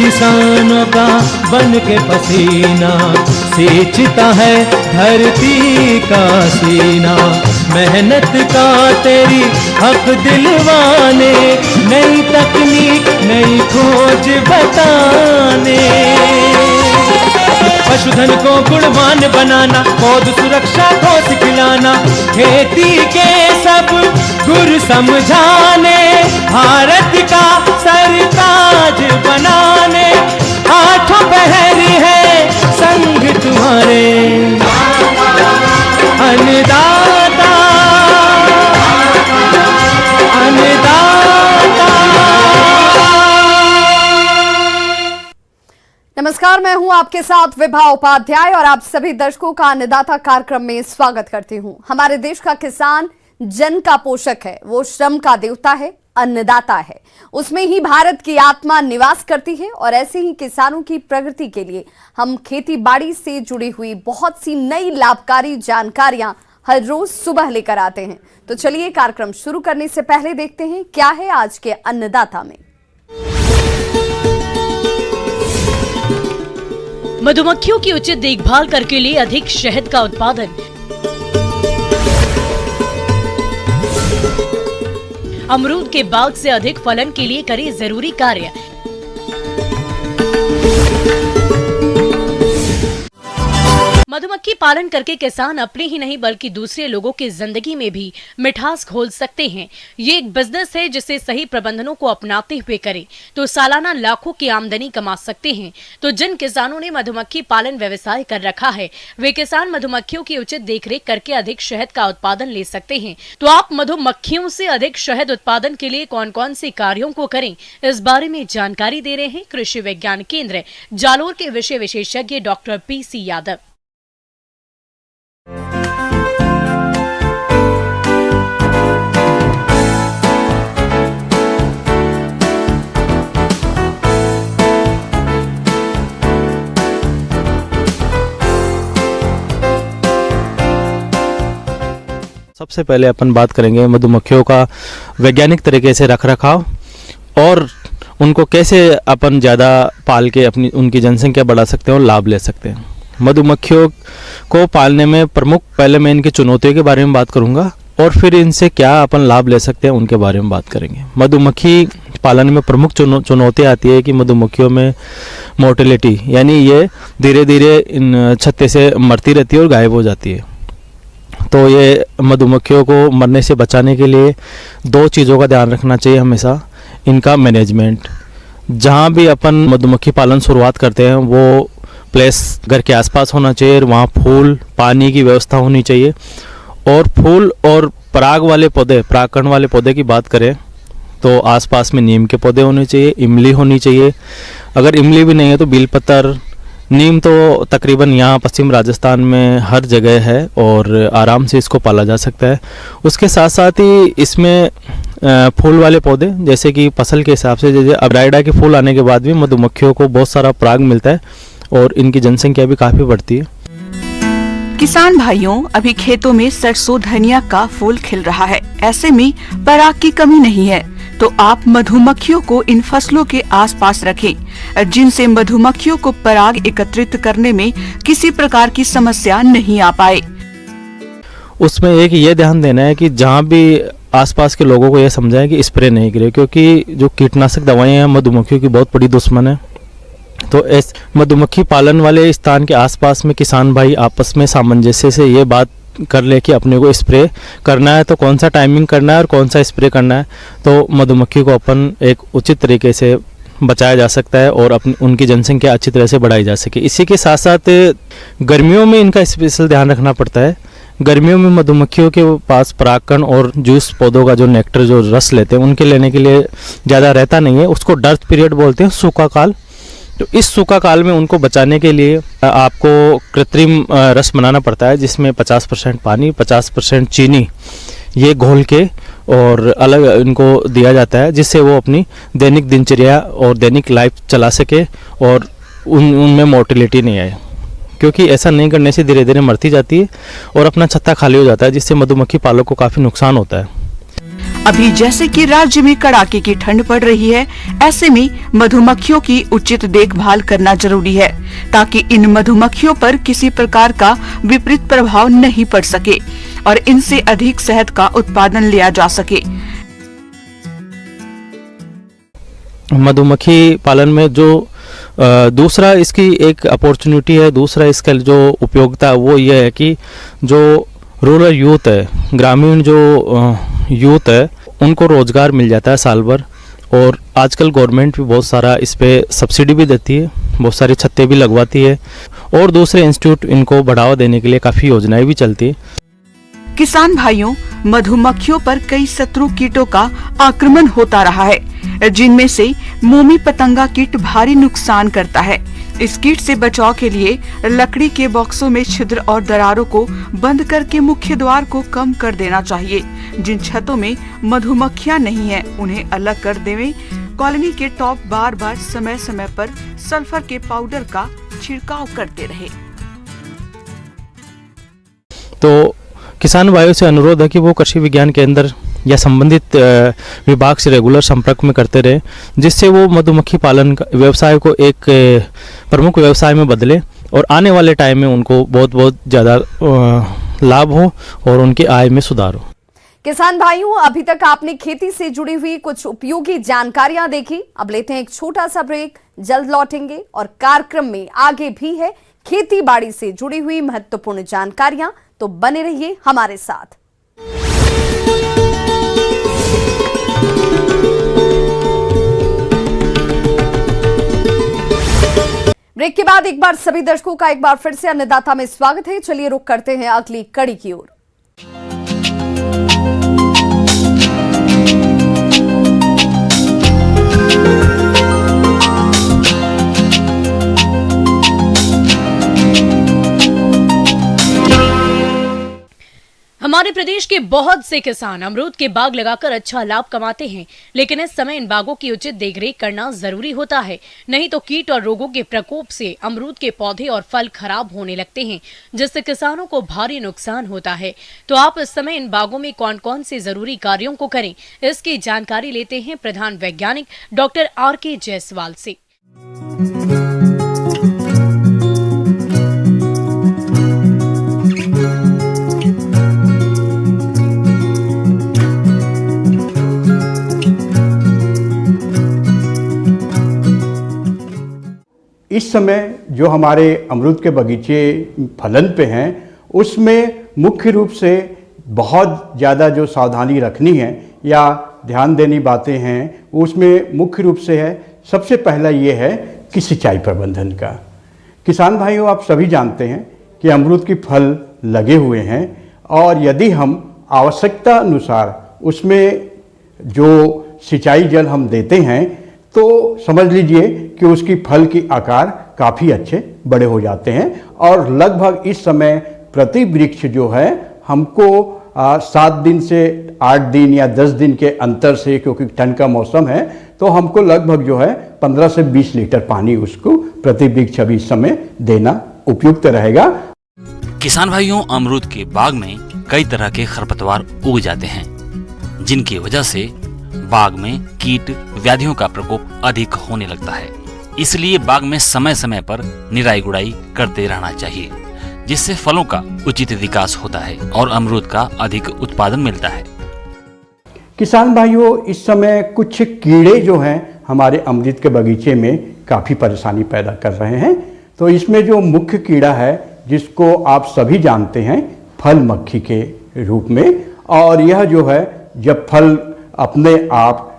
किसानों का बन के पसीना सींचता है धरती का सीना। मेहनत का तेरी हक दिलवाने, नई तकनीक नई खोज बताने। पशुधन को गुणवान बनाना, पौध सुरक्षा को सिखलाना, खेती के सब गुर समझाने, भारत का सरताज बनाने। आठों पहर है संग तुम्हारे अन्नदाता, अन्नदाता। नमस्कार, मैं हूं आपके साथ विभा उपाध्याय और आप सभी दर्शकों का अन्नदाता कार्यक्रम में स्वागत करती हूं। हमारे देश का किसान जन का पोषक है, वो श्रम का देवता है, अन्नदाता है। उसमें ही भारत की आत्मा निवास करती है और ऐसे ही किसानों की प्रगति के लिए हम खेती बाड़ी से जुड़ी हुई बहुत सी नई लाभकारी जानकारियां हर रोज सुबह लेकर आते हैं। तो चलिए कार्यक्रम शुरू करने से पहले देखते हैं क्या है आज के अन्नदाता में। मधुमक्खियों की उचित देखभाल करके लिए अधिक शहद का उत्पादन। अमरूद के बाग से अधिक फलन के लिए करें जरूरी कार्य। मधुमक्खी पालन करके किसान अपने ही नहीं बल्कि दूसरे लोगों की जिंदगी में भी मिठास घोल सकते हैं। ये एक बिजनेस है जिसे सही प्रबंधनों को अपनाते हुए करें तो सालाना लाखों की आमदनी कमा सकते हैं। तो जिन किसानों ने मधुमक्खी पालन व्यवसाय कर रखा है वे किसान मधुमक्खियों की उचित देखरेख करके अधिक शहद का उत्पादन ले सकते हैं। तो आप मधुमक्खियों से अधिक शहद उत्पादन के लिए कौन कौन से कार्यों को करें, इस बारे में जानकारी दे रहे हैं कृषि विज्ञान केंद्र जालोर के विषय विशेषज्ञ डॉक्टर PC यादव। सबसे पहले अपन बात करेंगे मधुमक्खियों का वैज्ञानिक तरीके से रखरखाव और उनको कैसे अपन ज़्यादा पाल के अपनी उनकी जनसंख्या बढ़ा सकते हैं और लाभ ले सकते हैं। मधुमक्खियों को पालने में प्रमुख पहले मैं इनकी चुनौतियों के बारे में बात करूंगा और फिर इनसे क्या अपन लाभ ले सकते हैं उनके बारे में बात करेंगे। मधुमक्खी पालन में प्रमुख चुनौती आती है कि मधुमक्खियों में मोर्टेलिटी यानी ये धीरे धीरे इन छत्ते से मरती रहती है और गायब हो जाती है। तो ये मधुमक्खियों को मरने से बचाने के लिए दो चीज़ों का ध्यान रखना चाहिए हमेशा। इनका मैनेजमेंट, जहाँ भी अपन मधुमक्खी पालन शुरुआत करते हैं वो प्लेस घर के आसपास होना चाहिए, वहाँ फूल पानी की व्यवस्था होनी चाहिए। और फूल और पराग वाले पौधे, परागकण वाले पौधे की बात करें तो आसपास में नीम के पौधे होने चाहिए, इमली होनी चाहिए। अगर इमली भी नहीं है तो बेलपत्र, नीम तो तकरीबन यहाँ पश्चिम राजस्थान में हर जगह है और आराम से इसको पाला जा सकता है। उसके साथ साथ ही इसमें फूल वाले पौधे जैसे कि फसल के हिसाब से जैसे अब्राइडा के फूल आने के बाद भी मधुमक्खियों को बहुत सारा पराग मिलता है और इनकी जनसंख्या भी काफ़ी बढ़ती है। किसान भाइयों, अभी खेतों में सरसों धनिया का फूल खिल रहा है। ऐसे में पराग की कमी नहीं है तो आप मधुमक्खियों को इन फसलों के आसपास रखें जिनसे मधुमक्खियों को पराग एकत्रित करने में किसी प्रकार की समस्या नहीं आ पाए। उसमें एक ये ध्यान देना है कि जहाँ भी आसपास के लोगों को यह समझाएं कि स्प्रे नहीं करें, क्योंकि जो कीटनाशक दवाएं हैं मधुमक्खियों की बहुत बड़ी दुश्मन है। तो इस मधुमक्खी पालन वाले स्थान के आसपास में किसान भाई आपस में सामंजस्य से ये बात कर ले कि अपने को स्प्रे करना है तो कौन सा टाइमिंग करना है और कौन सा स्प्रे करना है, तो मधुमक्खी को अपन एक उचित तरीके से बचाया जा सकता है और अपनी उनकी जनसंख्या अच्छी तरह से बढ़ाई जा सके। इसी के साथ साथ गर्मियों में इनका स्पेशल ध्यान रखना पड़ता है। गर्मियों में मधुमक्खियों के पास परागकण और जूस पौधों का जो नेक्टर जो रस लेते हैं उनके लेने के लिए ज़्यादा रहता नहीं है। उसको डर्थ पीरियड बोलते हैं, सूखा काल। तो इस सूखा काल में उनको बचाने के लिए आपको कृत्रिम रस बनाना पड़ता है जिसमें 50% पानी 50% चीनी ये घोल के और अलग इनको दिया जाता है, जिससे वो अपनी दैनिक दिनचर्या और दैनिक लाइफ चला सके और उनमें मोर्टेलिटी नहीं आए, क्योंकि ऐसा नहीं करने से धीरे धीरे मरती जाती है और अपना छत्ता खाली हो जाता है, जिससे मधुमक्खी पालक को काफ़ी नुकसान होता है। अभी जैसे कि राज्य में कड़ाके की ठंड पड़ रही है, ऐसे में मधुमक्खियों की उचित देखभाल करना जरूरी है ताकि इन मधुमक्खियों पर किसी प्रकार का विपरीत प्रभाव नहीं पड़ सके और इनसे अधिक शहद का उत्पादन लिया जा सके। मधुमक्खी पालन में जो दूसरा इसकी एक अपॉर्चुनिटी है, दूसरा इसका जो उपयोगिता है वो ये है कि जो रूरल यूथ है, ग्रामीण जो यूथ है, उनको रोजगार मिल जाता है साल भर। और आजकल गवर्नमेंट भी बहुत सारा इस पे सब्सिडी भी देती है, बहुत सारी छत्तें भी लगवाती है और दूसरे इंस्टीट्यूट इनको बढ़ावा देने के लिए काफ़ी योजनाएं भी चलती है। किसान भाइयों, मधुमक्खियों पर कई शत्रु कीटों का आक्रमण होता रहा है, जिनमें से मोमी पतंगा कीट भारी नुकसान करता है। इस कीट से बचाव के लिए लकड़ी के बॉक्सों में छिद्र और दरारों को बंद करके मुख्य द्वार को कम कर देना चाहिए। जिन छतों में मधुमक्खियां नहीं हैं, उन्हें अलग कर देवें। कॉलोनी के टॉप बार बार समय समय पर सल्फर के पाउडर का छिड़काव करते रहे। तो किसान भाइयों से अनुरोध है कि वो कृषि विज्ञान केंद्र या संबंधित विभाग से रेगुलर संपर्क में करते रहे, जिससे वो मधुमक्खी पालन व्यवसाय को एक प्रमुख व्यवसाय में बदले और आने वाले टाइम में उनको बहुत बहुत ज़्यादा लाभ हो और उनकी आय में सुधार हो। किसान भाइयों, अभी तक आपने खेती से जुड़ी हुई कुछ उपयोगी जानकारियां देखी। अब लेते हैं एक छोटा सा ब्रेक, जल्द लौटेंगे और कार्यक्रम में आगे भी है खेती बाड़ी से जुड़ी हुई महत्वपूर्ण जानकारियां, तो बने रहिए हमारे साथ। ब्रेक के बाद एक बार सभी दर्शकों का एक बार फिर से अन्नदाता में स्वागत है। चलिए रुक करते हैं अगली कड़ी की ओर। हमारे प्रदेश के बहुत से किसान अमरूद के बाग लगाकर अच्छा लाभ कमाते हैं, लेकिन इस समय इन बागों की उचित देखरेख करना जरूरी होता है, नहीं तो कीट और रोगों के प्रकोप से अमरूद के पौधे और फल खराब होने लगते हैं, जिससे किसानों को भारी नुकसान होता है। तो आप इस समय इन बागों में कौन कौन से जरूरी कार्यों को करें, इसकी जानकारी लेते हैं प्रधान वैज्ञानिक डॉक्टर RK जायसवाल से। इस समय जो हमारे अमरूद के बगीचे फलन पे हैं, उसमें मुख्य रूप से बहुत ज़्यादा जो सावधानी रखनी है या ध्यान देनी बातें हैं, उसमें मुख्य रूप से है, सबसे पहला ये है कि सिंचाई प्रबंधन का। किसान भाइयों, आप सभी जानते हैं कि अमरूद की फल लगे हुए हैं और यदि हम आवश्यकता अनुसार उसमें जो सिंचाई जल हम देते हैं तो समझ लीजिए कि उसकी फल की आकार काफ़ी अच्छे बड़े हो जाते हैं और लगभग इस समय प्रति वृक्ष जो है हमको 7 दिन से 8 दिन या 10 दिन के अंतर से, क्योंकि ठंड का मौसम है, तो हमको लगभग जो है 15 से 20 लीटर पानी उसको प्रति वृक्ष अभी इस समय देना उपयुक्त रहेगा। किसान भाइयों, अमरूद के बाग में कई तरह के खरपतवार उग जाते हैं, जिनकी वजह से बाग में कीट व्याधियों का प्रकोप अधिक होने लगता है। इसलिए बाग में समय समय पर निराई गुड़ाई करते रहना चाहिए, जिससे फलों का उचित विकास होता है और अमरूद का अधिक उत्पादन मिलता है। किसान भाइयों, इस समय कुछ कीड़े जो हैं हमारे अमरूद के बगीचे में काफ़ी परेशानी पैदा कर रहे हैं। तो इसमें जो मुख्य कीड़ा है, जिसको आप सभी जानते हैं फल मक्खी के रूप में, और यह जो है जब फल अपने आप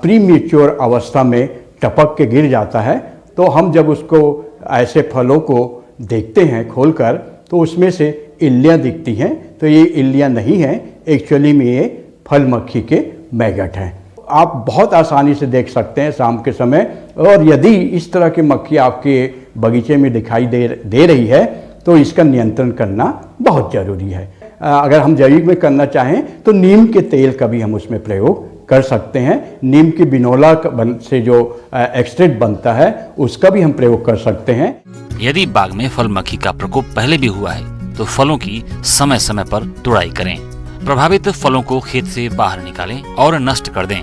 प्री मैच्योर अवस्था में टपक के गिर जाता है, तो हम जब उसको ऐसे फलों को देखते हैं खोलकर, तो उसमें से इल्लियाँ दिखती हैं। तो ये इल्लियाँ नहीं हैं, एक्चुअली में ये फल मक्खी के मैगट हैं। आप बहुत आसानी से देख सकते हैं शाम के समय, और यदि इस तरह की मक्खी आपके बगीचे में दिखाई दे रही है तो इसका नियंत्रण करना बहुत ज़रूरी है। अगर हम जैविक में करना चाहें तो नीम के तेल का भी हम उसमें प्रयोग कर सकते हैं। नीम की बिनोला से जो एक्सट्रैक्ट बनता है उसका भी हम प्रयोग कर सकते हैं। यदि बाग में फल मक्खी का प्रकोप पहले भी हुआ है तो फलों की समय समय पर तुड़ाई करें। प्रभावित फलों को खेत से बाहर निकालें और नष्ट कर दें।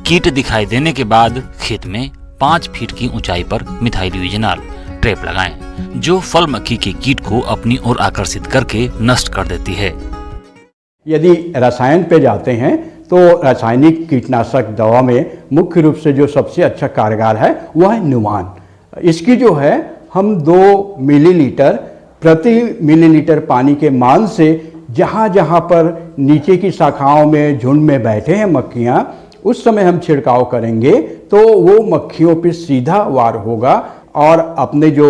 कीट दिखाई देने के बाद खेत में 5 फीट की ऊंचाई पर मिथाइल यूजेनाल ट्रैप लगाएं, जो फल मक्खी के कीट को अपनी ओर आकर्षित करके नष्ट कर देती है। यदि रसायन पे जाते हैं तो रासायनिक कीटनाशक दवा में मुख्य रूप से जो सबसे अच्छा कारगर है वह है नुमान। इसकी जो है हम 2 मिलीलीटर प्रति मिलीलीटर पानी के मान से जहाँ जहाँ पर नीचे की शाखाओं में झुंड में बैठे हैं मक्खियाँ, उस समय हम छिड़काव करेंगे तो वो मक्खियों पर सीधा वार होगा और अपने जो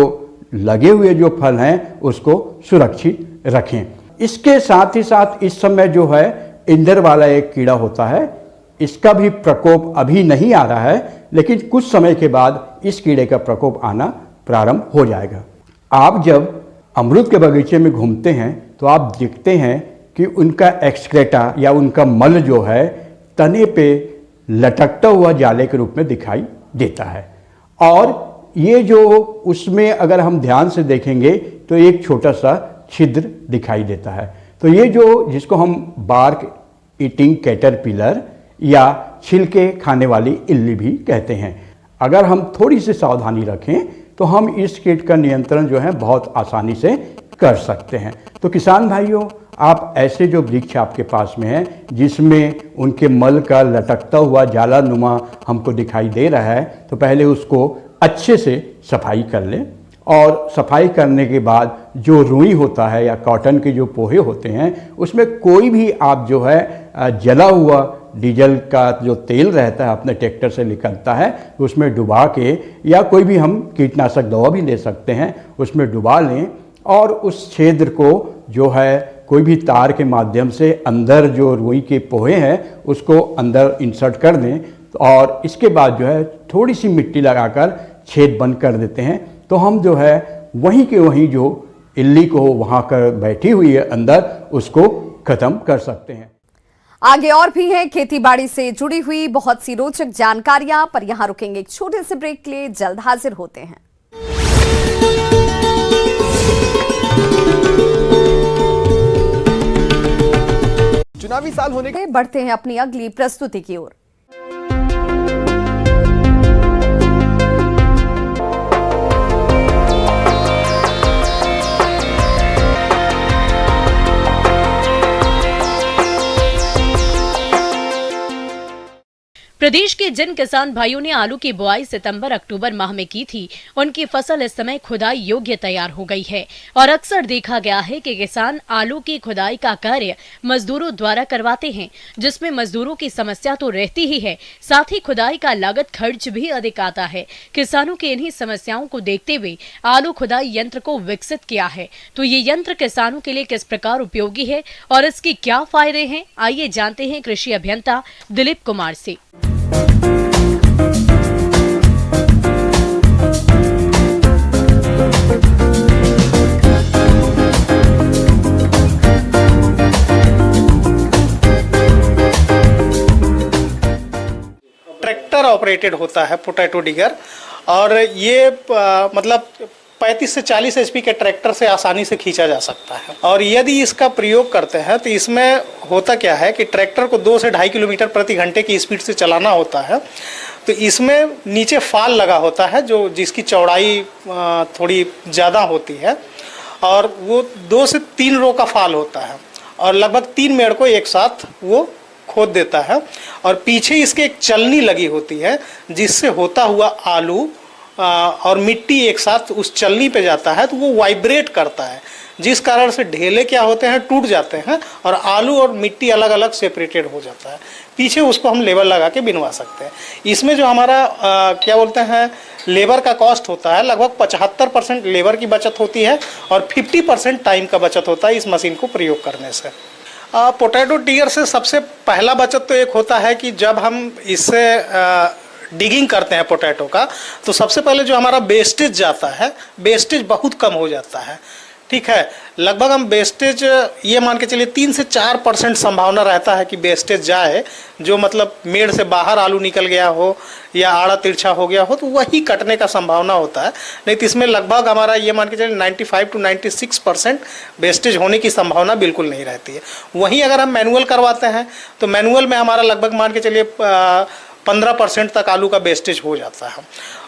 लगे हुए जो फल हैं उसको सुरक्षित रखें। इसके साथ ही साथ इस समय जो है इंदर वाला एक कीड़ा होता है, इसका भी प्रकोप अभी नहीं आ रहा है, लेकिन कुछ समय के बाद इस कीड़े का प्रकोप आना प्रारंभ हो जाएगा। आप जब अमरूद के बगीचे में घूमते हैं तो आप देखते हैं कि उनका एक्सक्रेटा या उनका मल जो है तने पे लटकता हुआ जाले के रूप में दिखाई देता है, और ये जो उसमें अगर हम ध्यान से देखेंगे तो एक छोटा सा छिद्र दिखाई देता है। तो ये जो जिसको हम बार्क ईटिंग कैटरपिलर या छिलके खाने वाली इल्ली भी कहते हैं, अगर हम थोड़ी सी सावधानी रखें तो हम इस कीट का नियंत्रण जो है बहुत आसानी से कर सकते हैं। तो किसान भाइयों, आप ऐसे जो वृक्ष आपके पास में है जिसमें उनके मल का लटकता हुआ जाला नुमा हमको दिखाई दे रहा है, तो पहले उसको अच्छे से सफाई कर लें, और सफाई करने के बाद जो रुई होता है या कॉटन के जो पोहे होते हैं उसमें कोई भी आप जो है जला हुआ डीजल का जो तेल रहता है अपने ट्रैक्टर से निकलता है उसमें डुबा के, या कोई भी हम कीटनाशक दवा भी ले सकते हैं, उसमें डुबा लें और उस छेद को जो है कोई भी तार के माध्यम से अंदर जो रुई के पोहे हैं उसको अंदर इंसर्ट कर दें, और इसके बाद जो है थोड़ी सी मिट्टी लगाकर छेद बंद कर देते हैं। तो हम जो है वहीं के वहीं जो इल्ली को वहाँ कर बैठी हुई है अंदर, उसको ख़त्म कर सकते हैं। आगे और भी हैं खेती बाड़ी से जुड़ी हुई बहुत सी रोचक जानकारियां, पर यहां रुकेंगे एक छोटे से ब्रेक के लिए, जल्द हाजिर होते हैं। चुनावी साल होने के बढ़ते हैं अपनी अगली प्रस्तुति की ओर। प्रदेश के जिन किसान भाइयों ने आलू की बुआई सितंबर-अक्टूबर माह में की थी, उनकी फसल इस समय खुदाई योग्य तैयार हो गई है, और अक्सर देखा गया है कि किसान आलू की खुदाई का कार्य मजदूरों द्वारा करवाते हैं, जिसमें मजदूरों की समस्या तो रहती ही है, साथ ही खुदाई का लागत खर्च भी अधिक आता है। किसानों की इन्हीं समस्याओं को देखते हुए आलू खुदाई यंत्र को विकसित किया है। तो ये यंत्र किसानों के लिए किस प्रकार उपयोगी है और इसके क्या फायदे हैं, आइए जानते हैं कृषि अभियंता दिलीप कुमार से। ट्रैक्टर ऑपरेटेड होता है पोटैटो डिगर, और ये मतलब 35 से 40 HP के ट्रैक्टर से आसानी से खींचा जा सकता है। और यदि इसका प्रयोग करते हैं तो इसमें होता क्या है कि ट्रैक्टर को 2 से 2.5 किलोमीटर प्रति घंटे की स्पीड से चलाना होता है। तो इसमें नीचे फाल लगा होता है जो जिसकी चौड़ाई थोड़ी ज़्यादा होती है, और वो 2 से 3 रो का फाल होता है, और लगभग 3 मेड़ को एक साथ वो खोद देता है। और पीछे इसके एक चलनी लगी होती है जिससे होता हुआ आलू और मिट्टी एक साथ उस चलनी पे जाता है, तो वो वाइब्रेट करता है, जिस कारण से ढेले क्या होते हैं, टूट जाते हैं, और आलू और मिट्टी अलग अलग सेपरेटेड हो जाता है। पीछे उसको हम लेबर लगा के बिनवा सकते हैं। इसमें जो हमारा क्या बोलते हैं लेबर का कॉस्ट होता है, लगभग 75% लेबर की बचत होती है और 50% टाइम का बचत होता है इस मशीन को प्रयोग करने से। पोटैटो डिगर से सबसे पहला बचत तो एक होता है कि जब हम इससे डिगिंग करते हैं पोटैटो का, तो सबसे पहले जो हमारा वेस्टेज जाता है, वेस्टेज बहुत कम हो जाता है। ठीक है, लगभग हम वेस्टेज ये मान के चलिए 3 से 4% संभावना रहता है कि वेस्टेज जाए, जो मतलब मेड़ से बाहर आलू निकल गया हो या आड़ा तिरछा हो गया हो तो वही कटने का संभावना होता है। नहीं तो इसमें लगभग हमारा ये मान के चलिए 95 to 96% वेस्टेज होने की संभावना बिल्कुल नहीं रहती है। वहीं अगर हम मैनुअल करवाते हैं तो मैनुअल में हमारा लगभग मान के चलिए 15% तक आलू का वेस्टेज हो जाता है।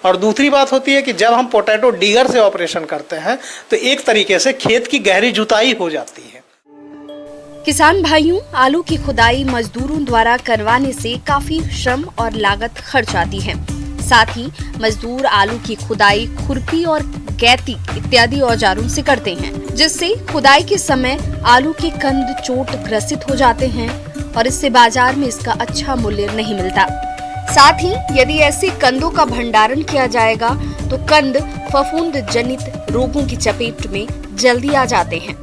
और दूसरी बात होती है कि जब हम पोटैटो डिगर से ऑपरेशन करते हैं तो एक तरीके से खेत की गहरी जुताई हो जाती है। किसान भाइयों, आलू की खुदाई मजदूरों द्वारा करवाने से काफी श्रम और लागत खर्च आती है। साथ ही मजदूर आलू की खुदाई खुरपी और गैती इत्यादि औजारों से करते हैं, जिससे खुदाई के समय आलू के कंद चोट ग्रसित हो जाते हैं और इससे बाजार में इसका अच्छा मूल्य नहीं मिलता। साथ ही यदि ऐसे कंदों का भंडारण किया जाएगा तो कंद फफूंद जनित रोगों की चपेट में जल्दी आ जाते हैं।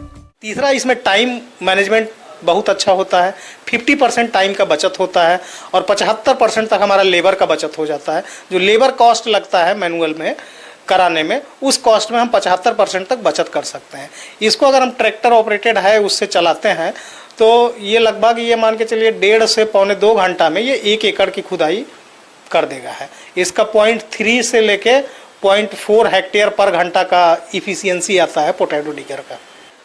तीसरा, इसमें टाइम मैनेजमेंट बहुत अच्छा होता है। 50% टाइम का बचत होता है और 75% तक हमारा लेबर का बचत हो जाता है। जो लेबर कॉस्ट लगता है मैनुअल में कराने में, उस कॉस्ट में हम 75% तक बचत कर सकते हैं। इसको अगर हम ट्रैक्टर ऑपरेटेड है उससे चलाते हैं तो ये लगभग ये मान के चलिए 1.5 से पौने 2 घंटा में ये 1 एकड़ की खुदाई कर देगा है। इसका 0.3 से लेके 0.4 हेक्टेयर पर घंटा का इफिशियंसी आता है पोटैटो डिगर का।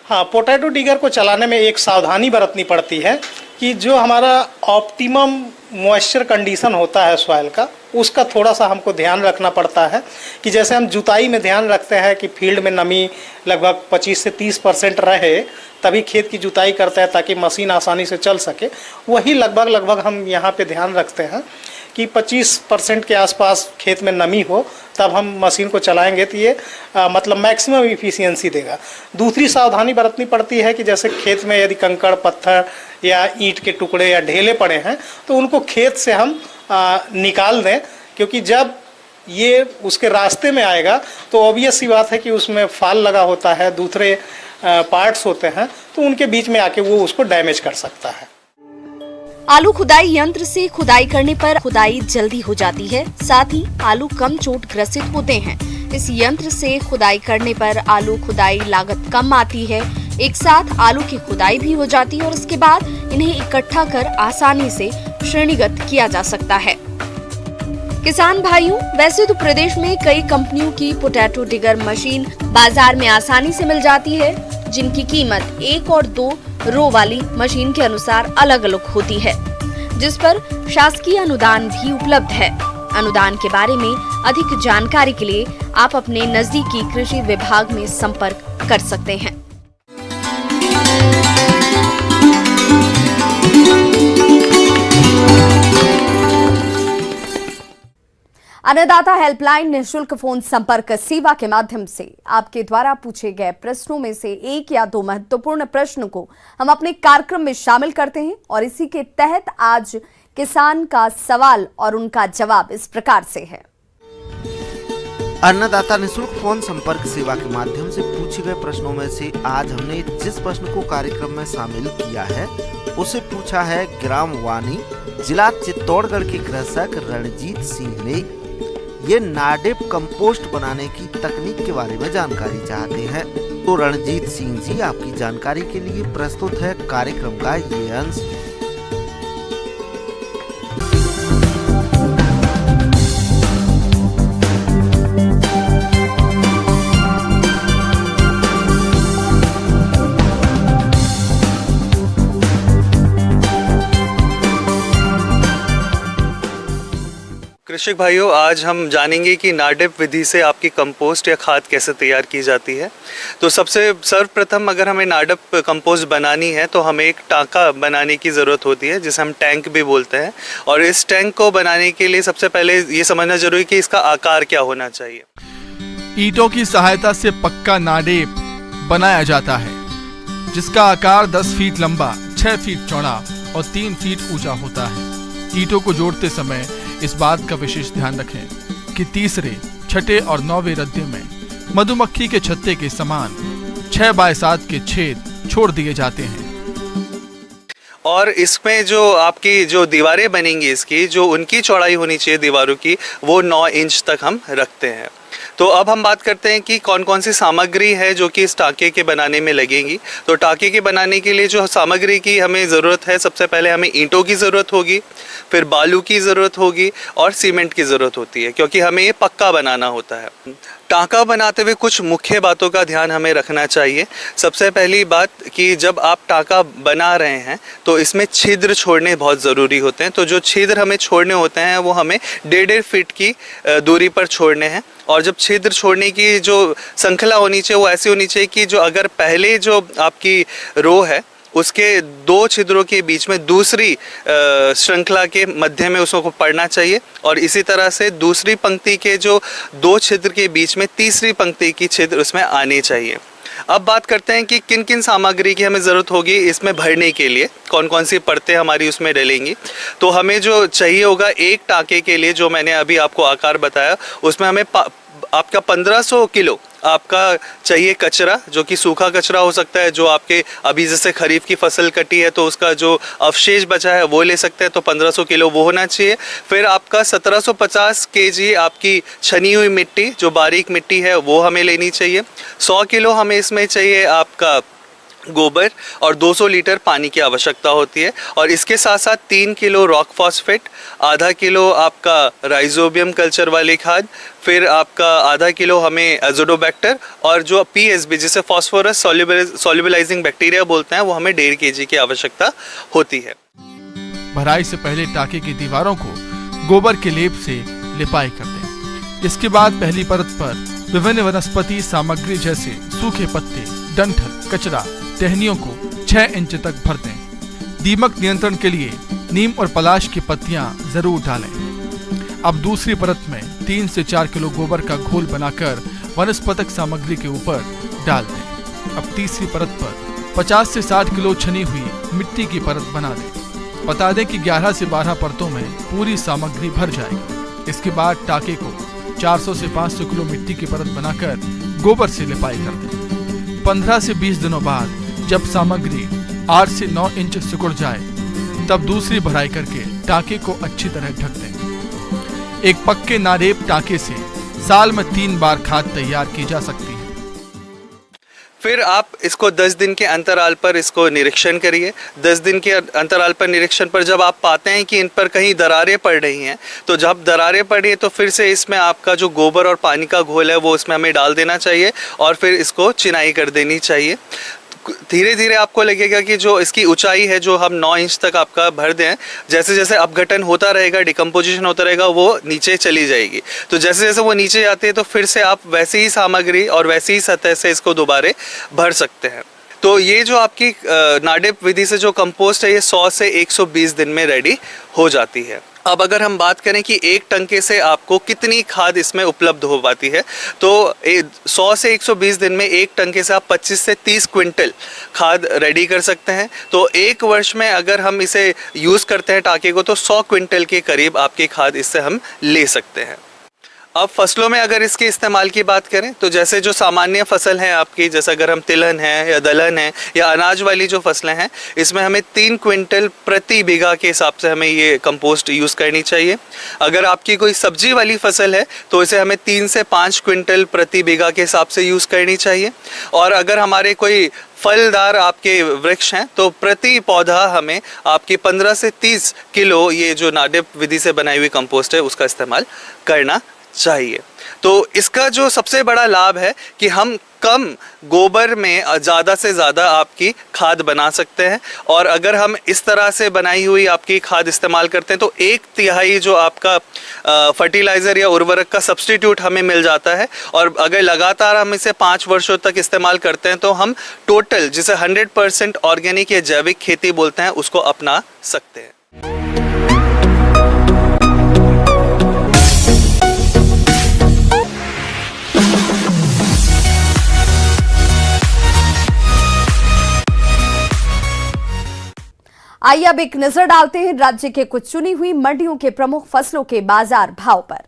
हाँ, पोटैटो डिगर को चलाने में एक सावधानी बरतनी पड़ती है कि जो हमारा ऑप्टिमम मॉइस्चर कंडीशन होता है सॉइल का, उसका थोड़ा सा हमको ध्यान रखना पड़ता है। कि जैसे हम जुताई में ध्यान रखते हैं कि फील्ड में नमी लगभग 25 से 30% रहे तभी खेत की जुताई करते हैं ताकि मशीन आसानी से चल सके, वही लगभग हम यहाँ पे ध्यान रखते हैं कि 25% के आसपास खेत में नमी हो तब हम मशीन को चलाएंगे तो ये मतलब मैक्सिमम इफिशियंसी देगा। दूसरी सावधानी बरतनी पड़ती है कि जैसे खेत में यदि कंकड़ पत्थर या ईंट के टुकड़े या ढेले पड़े हैं तो उनको खेत से हम निकाल दें, क्योंकि जब ये उसके रास्ते में आएगा तो ऑब्वियस सी बात है कि उसमें फाल लगा होता है, दूसरे पार्ट्स होते हैं, तो उनके बीच में आके वो उसको डैमेज कर सकता है। आलू खुदाई यंत्र से खुदाई करने पर खुदाई जल्दी हो जाती है। साथ ही आलू कम चोट ग्रसित होते हैं। इस यंत्र से खुदाई करने पर आलू खुदाई लागत कम आती है। एक साथ आलू की खुदाई भी हो जाती है और इसके बाद इन्हें इकट्ठा कर आसानी से श्रेणीगत किया जा सकता है। किसान भाइयों, वैसे तो प्रदेश में कई कंपनियों की पोटैटो डिगर मशीन बाजार में आसानी से मिल जाती है, जिनकी कीमत 1 और 2 रो वाली मशीन के अनुसार अलग अलग होती है, जिस पर शासकीय अनुदान भी उपलब्ध है। अनुदान के बारे में अधिक जानकारी के लिए आप अपने नजदीकी कृषि विभाग में संपर्क कर सकते हैं। अन्नदाता हेल्पलाइन निःशुल्क फोन संपर्क सेवा के माध्यम से आपके द्वारा पूछे गए प्रश्नों में से 1 या 2 महत्वपूर्ण प्रश्न को हम अपने कार्यक्रम में शामिल करते हैं और इसी के तहत आज किसान का सवाल और उनका जवाब इस प्रकार से है। अन्नदाता निःशुल्क फोन संपर्क सेवा के माध्यम से पूछे गए प्रश्नों में से आज हमने जिस प्रश्न को कार्यक्रम में शामिल किया है उसे पूछा है ग्राम वानी, जिला चित्तौड़गढ़ के कृषक रणजीत सिंह ने। ये नाडेप कंपोस्ट बनाने की तकनीक के बारे में जानकारी चाहते हैं। तो रणजीत सिंह जी, आपकी जानकारी के लिए प्रस्तुत है कार्यक्रम का ये अंश। कृषक भाइयों, आज हम जानेंगे कि नाडेप विधि से आपकी कंपोस्ट या खाद कैसे तैयार की जाती है। तो सबसे सर्वप्रथम अगर हमें नाडेप कंपोस्ट बनानी है तो हमें एक टांका बनाने की ज़रूरत होती है, जिसे हम टैंक भी बोलते हैं। और इस टैंक को बनाने के लिए सबसे पहले ये समझना जरूरी कि इसका आकार क्या होना चाहिए। ईंटों की सहायता से पक्का नाडेप बनाया जाता है, जिसका आकार 10 फीट लंबा, 6 फीट चौड़ा और 3 फीट ऊंचा होता है। ईंटों को जोड़ते समय इस बात का विशेष ध्यान रखें कि तीसरे, छठे और 9वें रद्दे में मधुमक्खी के छत्ते के समान 6 बाय 7 के छेद छोड़ दिए जाते हैं। और इसमें जो आपकी जो दीवारें बनेंगी इसकी जो उनकी चौड़ाई होनी चाहिए दीवारों की वो 9 इंच तक हम रखते हैं। तो अब हम बात करते हैं कि कौन कौन सी सामग्री है जो कि इस टाँके के बनाने में लगेंगी। तो टाँके के बनाने के लिए जो सामग्री की हमें ज़रूरत है, सबसे पहले हमें ईंटों की ज़रूरत होगी, फिर बालू की ज़रूरत होगी और सीमेंट की ज़रूरत होती है, क्योंकि हमें ये पक्का बनाना होता है। टाँका बनाते हुए कुछ मुख्य बातों का ध्यान हमें रखना चाहिए। सबसे पहली बात कि जब आप टाँका बना रहे हैं तो इसमें छिद्र छोड़ने बहुत ज़रूरी होते हैं। तो जो छिद्र हमें छोड़ने होते हैं वो हमें 1.5 फीट की दूरी पर छोड़ने हैं। और जब छिद्र छोड़ने की जो श्रृंखला होनी चाहिए वो ऐसी होनी चाहिए कि जो अगर पहले जो आपकी रो है उसके 2 छिद्रों के बीच में दूसरी श्रृंखला के मध्य में उसको पड़ना चाहिए, और इसी तरह से दूसरी पंक्ति के जो 2 छिद्र के बीच में तीसरी पंक्ति की छिद्र उसमें आनी चाहिए। अब बात करते हैं कि किन किन सामग्री की हमें ज़रूरत होगी इसमें भरने के लिए, कौन कौन सी परतें हमारी उसमें डलेंगी। तो हमें जो चाहिए होगा एक टाँके के लिए, जो मैंने अभी आपको आकार बताया, उसमें हमें आपका 1500 किलो आपका चाहिए कचरा, जो कि सूखा कचरा हो सकता है, जो आपके अभी जैसे खरीफ की फसल कटी है तो उसका जो अवशेष बचा है वो ले सकते हैं, तो 1500 किलो वो होना चाहिए। फिर आपका 1750 केजी आपकी छनी हुई मिट्टी, जो बारीक मिट्टी है, वो हमें लेनी चाहिए। 100 किलो हमें इसमें चाहिए आपका गोबर और 200 लीटर पानी की आवश्यकता होती है। और इसके साथ साथ 3 किलो रॉक फॉस्फेट, आधा किलो आपका राइजोबियम कल्चर वाली खाद, फिर आपका आधा किलो हमें एजोडोबैक्टर, और जो पीएसबी जिसे फास्फोरस सॉल्युबलाइजिंग बैक्टीरिया बोलते हैं वो हमें 1.5 kg की आवश्यकता होती है। भराई से पहले टाँके की दीवारों को गोबर के लेप से लिपाई कर दें। इसके बाद पहली परत पर विभिन्न वनस्पति सामग्री जैसे सूखे पत्ते, डंठल, कचरा, टहनियों को 6 इंच तक भर दें। दीमक नियंत्रण के लिए नीम और पलाश की पत्तियां जरूर डालें। अब दूसरी परत में 3 से 4 किलो गोबर का घोल बनाकर वनस्पतिक सामग्री के ऊपर डाल दें। अब तीसरी परत पर 50 से 60 किलो छनी हुई मिट्टी की परत बना दें। बता दें कि 11 से 12 परतों में पूरी सामग्री भर जाएगी। इसके बाद टाँके को 400 से 500 किलो मिट्टी की परत बनाकर गोबर से लिपाई कर दें। 15 से 20 दिनों बाद जब सामग्री 8 से 9 इंच सिकुड़ जाए तब दूसरी भराई करके टाँके को अच्छी तरह ढक दें। एक पक्के नारेप टाँके से साल में 3 बार खाद तैयार की जा सकती है। फिर आप इसको 10 दिन के अंतराल पर इसको निरीक्षण करिए। 10 दिन के अंतराल पर निरीक्षण पर जब आप पाते हैं कि इन पर कहीं दरारें पड़ रही हैं, तो जब दरारें पड़ी है तो फिर से इसमें आपका जो गोबर और पानी का घोल है वो इसमें हमें डाल देना चाहिए और फिर इसको चिनाई कर देनी चाहिए। धीरे धीरे आपको लगेगा कि जो इसकी ऊंचाई है जो हम 9 इंच तक आपका भर दें, जैसे जैसे अपघटन होता रहेगा, डिकम्पोजिशन होता रहेगा, वो नीचे चली जाएगी। तो जैसे जैसे वो नीचे जाती है तो फिर से आप वैसी ही सामग्री और वैसी ही सतह से इसको दोबारे भर सकते हैं। तो ये जो आपकी नाडेप विधि से जो कंपोस्ट है ये 100 से 120 दिन में रेडी हो जाती है। अब अगर हम बात करें कि एक टंके से आपको कितनी खाद इसमें उपलब्ध हो पाती है, तो 100 से 120 दिन में एक टंके से आप 25 से 30 क्विंटल खाद रेडी कर सकते हैं। तो एक वर्ष में अगर हम इसे यूज़ करते हैं टाँके को, तो 100 क्विंटल के करीब आपकी खाद इससे हम ले सकते हैं। अब फसलों में अगर इसके इस्तेमाल की बात करें तो जैसे जो सामान्य फसल है आपकी, जैसे अगर हम तिलहन है या दलहन है या अनाज वाली जो फसलें हैं, इसमें हमें 3 क्विंटल प्रति बीघा के हिसाब से हमें ये कंपोस्ट यूज़ करनी चाहिए। अगर आपकी कोई सब्जी वाली फसल है तो इसे हमें 3 से 5 क्विंटल प्रति बीघा के हिसाब से यूज़ करनी चाहिए। और अगर हमारे कोई फलदार आपके वृक्ष हैं तो प्रति पौधा हमें आपकी 15 से 30 किलो ये जो नाडेप विधि से बनाई हुई कंपोस्ट है उसका इस्तेमाल करना चाहिए। तो इसका जो सबसे बड़ा लाभ है कि हम कम गोबर में ज़्यादा से ज़्यादा आपकी खाद बना सकते हैं। और अगर हम इस तरह से बनाई हुई आपकी खाद इस्तेमाल करते हैं तो 1/3 जो आपका फर्टिलाइज़र या उर्वरक का सब्स्टिट्यूट हमें मिल जाता है। और अगर लगातार हम इसे 5 वर्षों तक इस्तेमाल करते हैं तो हम टोटल जिसे 100% ऑर्गेनिक या जैविक खेती बोलते हैं उसको अपना सकते हैं। आइए अब एक नजर डालते हैं राज्य के कुछ चुनी हुई मंडियों के प्रमुख फसलों के बाजार भाव पर।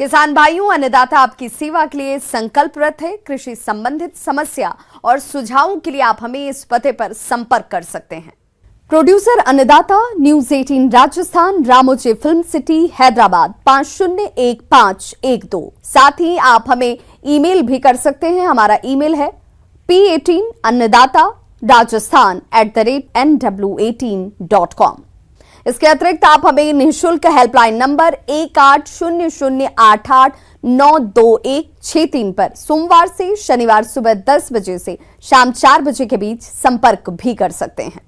किसान भाइयों, अन्नदाता आपकी सेवा के लिए संकल्परत है। कृषि संबंधित समस्या और सुझावों के लिए आप हमें इस पते पर संपर्क कर सकते हैं। प्रोड्यूसर अन्नदाता, news 18 Rajasthan, Ramoji film city, Hyderabad 501512। साथ ही आप हमें ईमेल भी कर सकते हैं। हमारा ईमेल है p18annadatarajasthan@nw18.com। इसके अतिरिक्त आप हमें निःशुल्क हेल्पलाइन नंबर 1800889216 पर सोमवार से शनिवार सुबह 10 बजे से शाम 4 बजे के बीच संपर्क भी कर सकते हैं।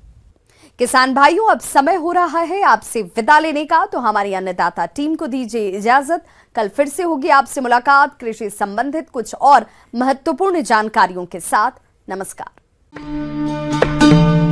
किसान भाइयों, अब समय हो रहा है आपसे विदा लेने का, तो हमारी अन्नदाता टीम को दीजिए इजाजत। कल फिर से होगी आपसे मुलाकात कृषि संबंधित कुछ और महत्वपूर्ण जानकारियों के साथ। नमस्कार।